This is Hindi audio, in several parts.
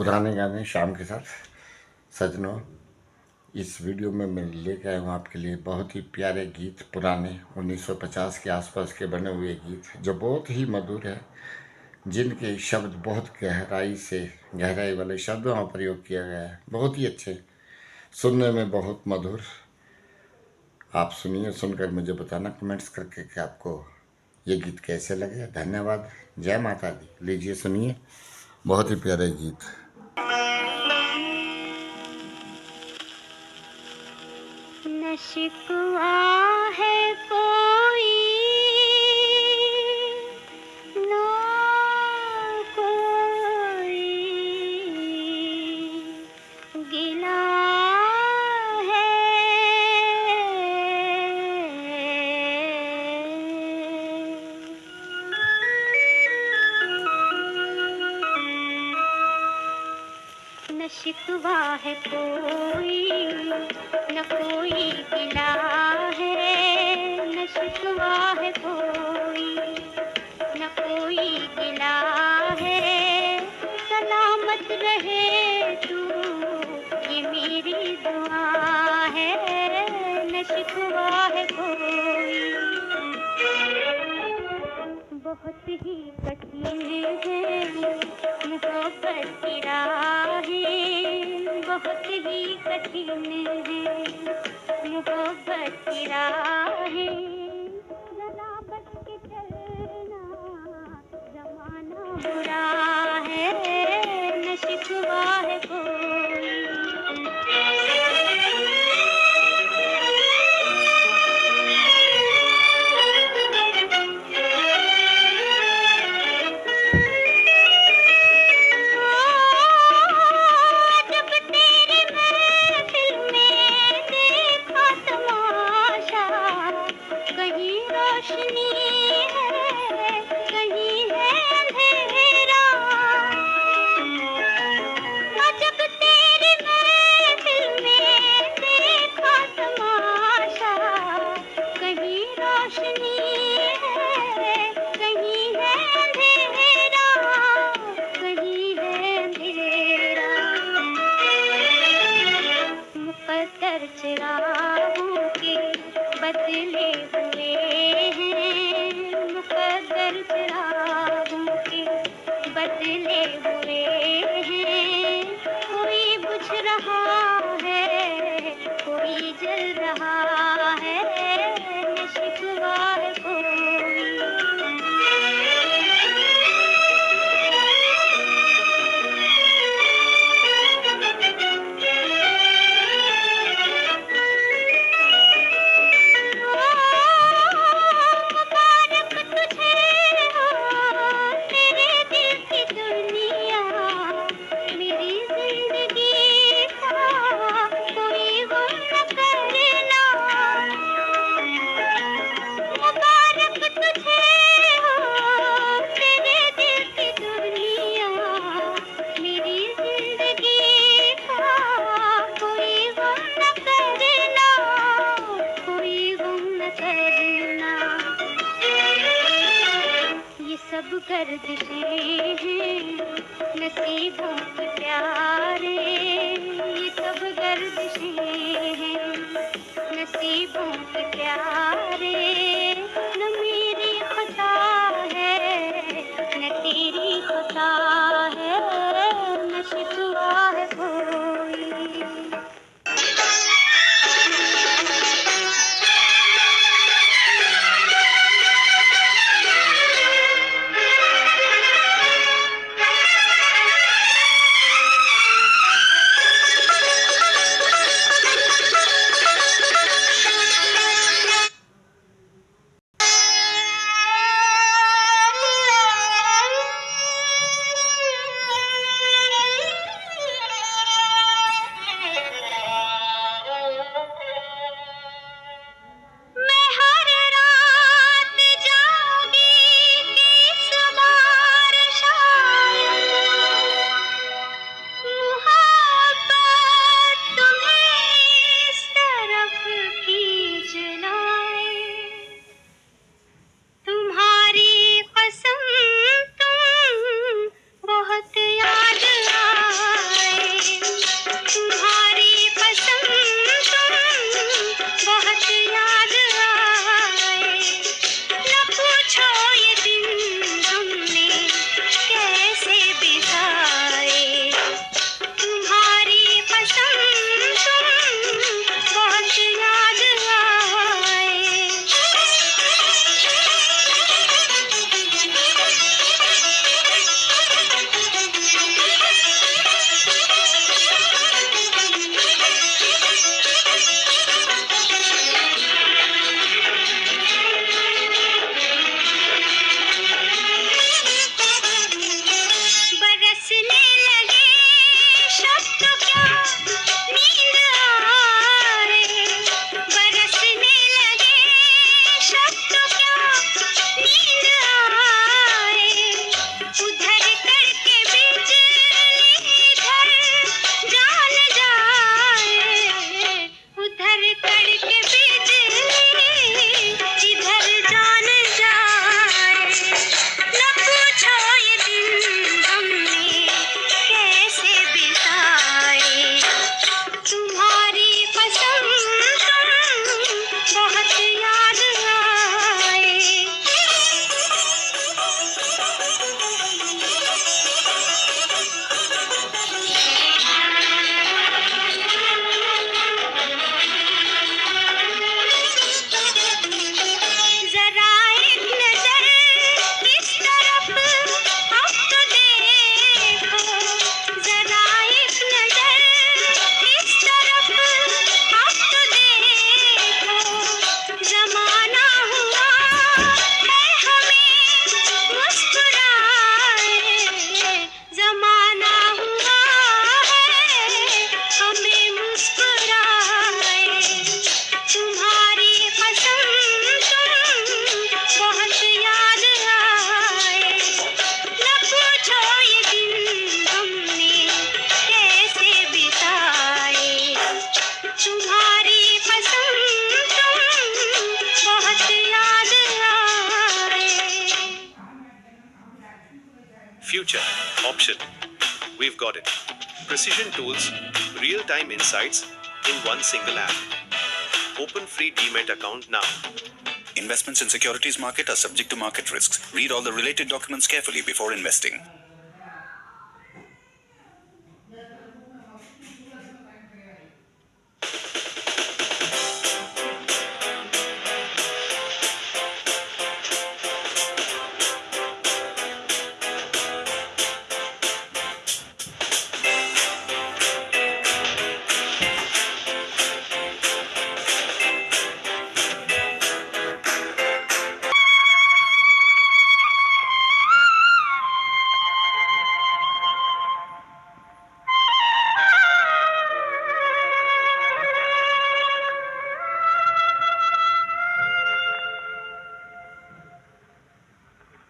पुराने गाने शाम के साथ। सजनों, इस वीडियो में मैं लेके आया हूँ आपके लिए बहुत ही प्यारे गीत, पुराने 1950 के आसपास के बने हुए गीत जो बहुत ही मधुर है, जिनके शब्द बहुत गहराई वाले शब्दों का प्रयोग किया गया है, बहुत ही अच्छे, सुनने में बहुत मधुर। आप सुनिए, सुनकर मुझे बताना कमेंट्स करके कि आपको ये गीत कैसे लगे। धन्यवाद। जय माता दी। लीजिए सुनिए, बहुत ही प्यारे गीत। न शिकवा है कोई, ना कोई गिला है। न शिकवा है कोई, न कोई गिला है। न शिकवा है कोई, न कोई गिला है। सलामत रहे तू, ये मेरी दुआ है। न शिकवा है कोई। बहुत ही कठिन है मोहब्बत की राहें, बहुत ही कठिन है मोहब्बत की राहें। जरा बच के चलना, जमाना बुरा है। न शिकवा है कोई। जब तेरी महफिल में देखा तमाशा, कहीं रोशनी है, कहीं है अंधेरा। जब तेरी महफिल में देखा तमाशा, कहीं रोशनी है, कहीं है अंधेरा, कहीं है अंधेरा। मुकद्दर चिरागों के बदले हुए हैं, मुकद्दर चिरागों के बदले हुए हैं। कोई बुझ रहा है, कोई जल रहा है। न शिकवा है कोई। मुबारक तुझे हो तेरे दिल की दुनिया, मेरी जिंदगी का कोई गम न करना। मुबारक तुझे हो तेरे दिल की दुनिया, मेरी जिंदगी का कोई गम न करना, कोई गम न करना। ये सब गर्दिशें हैं नसीबों के प्यारे, ये सब गर्दिशें हैं नसीबों के प्यारे। न मेरी खता है, न तेरी खता है। न शिकवा है कोई। we've got it. Precision tools, real-time insights in one single app. Open free Demat account now. Investments in securities market are subject to market risks. Read all the related documents carefully before investing.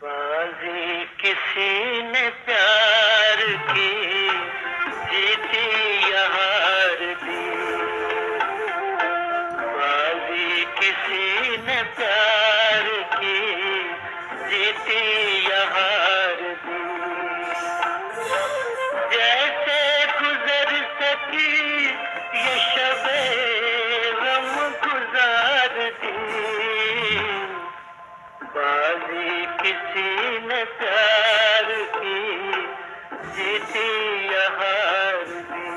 बाजी किसी ने प्यार की जीती या हार दी, बाजी किसी ने प्यार की जीती या हार दी, जैसे गुजर सकी ये शबे गम गुजार दी, बाजी किसी ने प्यार की जीती या हार दी।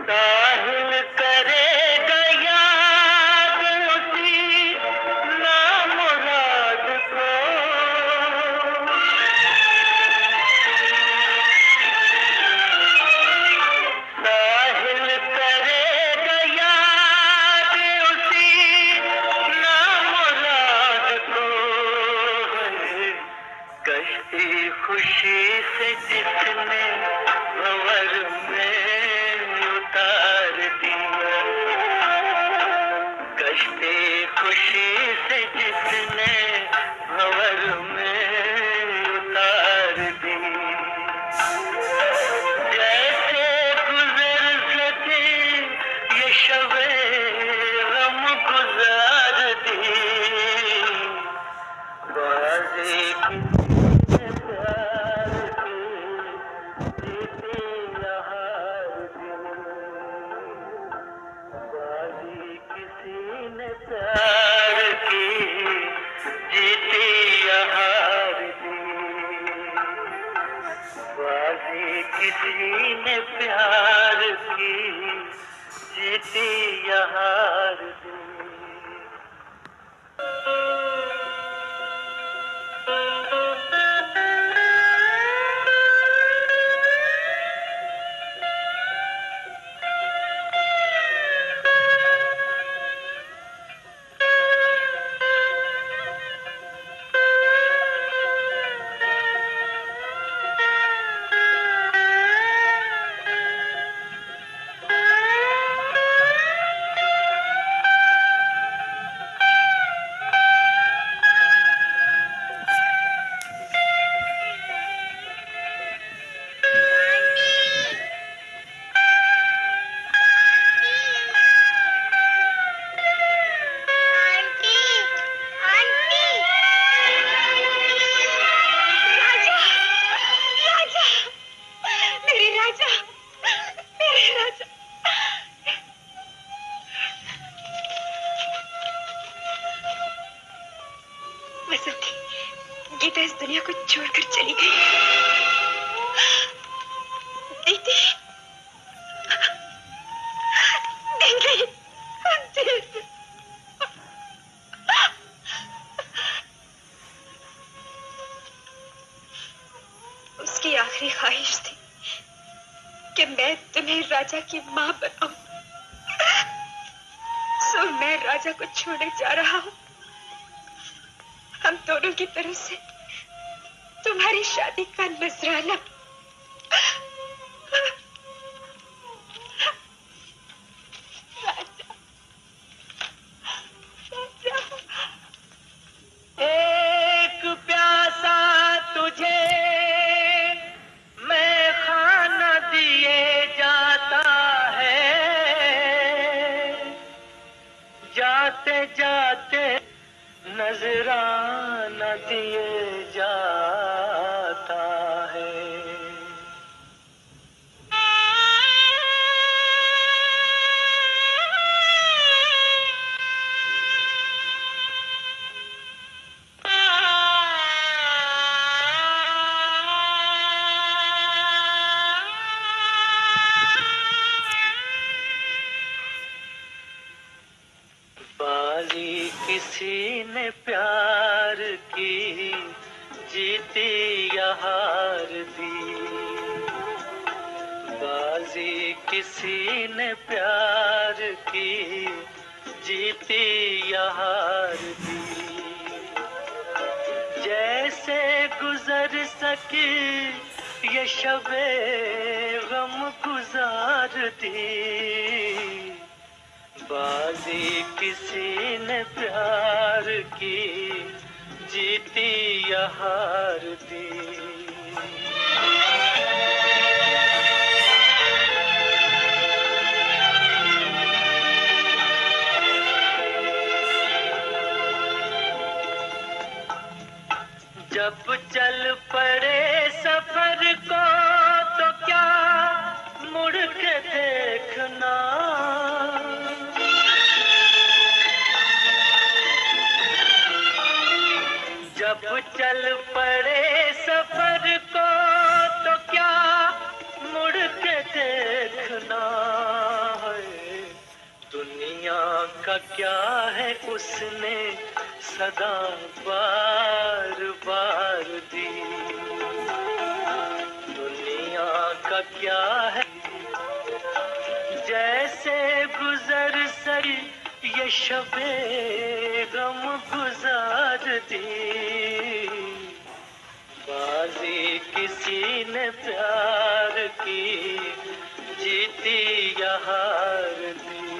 साहिल करेगा याद उसी नामुराद को, साहिल करेगा याद उसी नामुराद को, कश्ती खुशी से जिसने भंवर में उतार दिया, कश्ती खुशी से जिसने भंवर में उतार दी, जैसे गुजर सके ये शबे गम गुजार दी, बाजी किसी ने प्यार की जीती या हार दी, बाजी किसी ने प्यार की जीती या हार दी, बाजी किसी ने प्यार की जीती या हार दी। गीता इस दुनिया को छोड़कर चली गई। दीदी, दीदी, दीदी। उसकी आखिरी ख्वाहिश थी कि मैं तुम्हें राजा की माँ बनाऊं। सो मैं राजा को छोड़ने जा रहा हूँ। हम दोनों की तरफ से तुम्हारी शादी का नजराना। एक प्यासा तुझे मैं खाना दिए जाता, आते जाते नजराना दिए जाता है। बाजी किसी ने प्यार की जीती या हार दी, बाजी किसी ने प्यार की जीती या हार दी। जैसे गुजर सकी ये शबे गम गुजार दी, बाजी किसी ने प्यार की जीती या हार दी। जब चल पड़े सफर को तो क्या मुड़ के देखना, जब चल पड़े सफर को तो क्या मुड़ के देखना है। दुनिया का क्या है उसने सदा बार बार दी, दुनिया का क्या है। जैसे गुजर सकी ये शबे गम गुजार दी, बाजी किसी ने प्यार की जीती या हार दी।